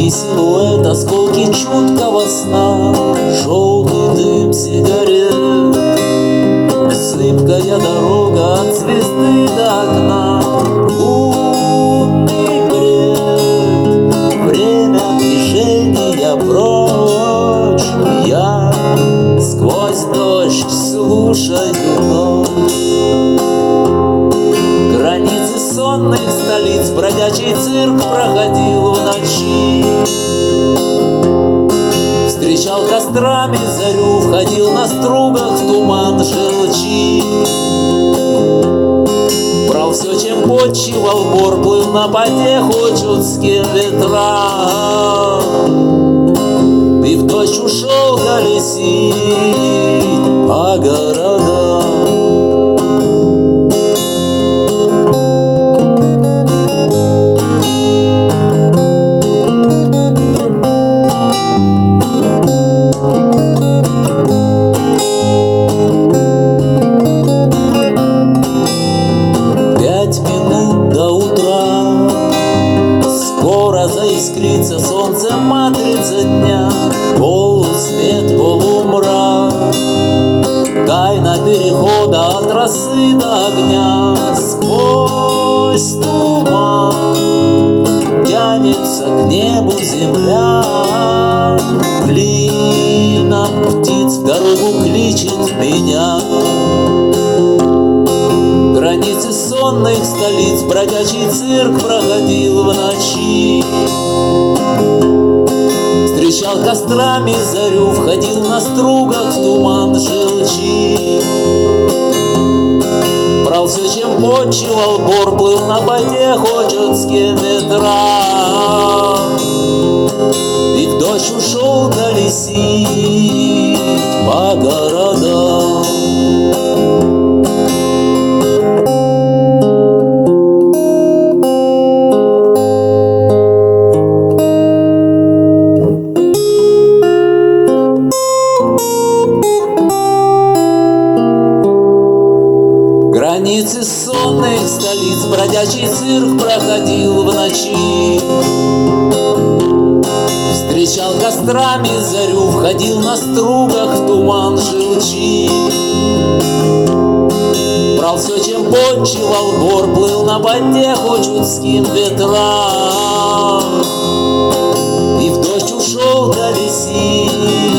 Силуэт, осколки чуткого сна, желтый дым сигарет, зыбкая дорога от звезды до окна, лунный бред, время движения прочь. Я сквозь дождь слушаю ночь. Границы сонных столиц бродячий цирк проходил в ночи. Встречал кострами зарю, входил на стругах в туман желчи. Брал все, чем почивал бор, плыл на потеху чудским ветрам. И в дождь ушел колесить по городам. Заискрится солнце матрица дня, полусвет, полумрак, тайна перехода от росы до огня. Сквозь туман тянется к небу земля, клином птиц в дорогу кличет меня. Границы сонных столиц бродячий цирк проходил в ночи. Встречал кострами зарю, входил на стругах в туман желчи. Брал все, чем почивал бор, плыл на потеху чудским ветрам. И в дождь ушел колесить по городам. Границы сонных столиц бродячий цирк проходил в ночи. Встречал кострами зарю, входил на стругах в туман желчи. Брал все, чем почивал бор, плыл на потеху чудским ветрам. И в дождь ушел колесить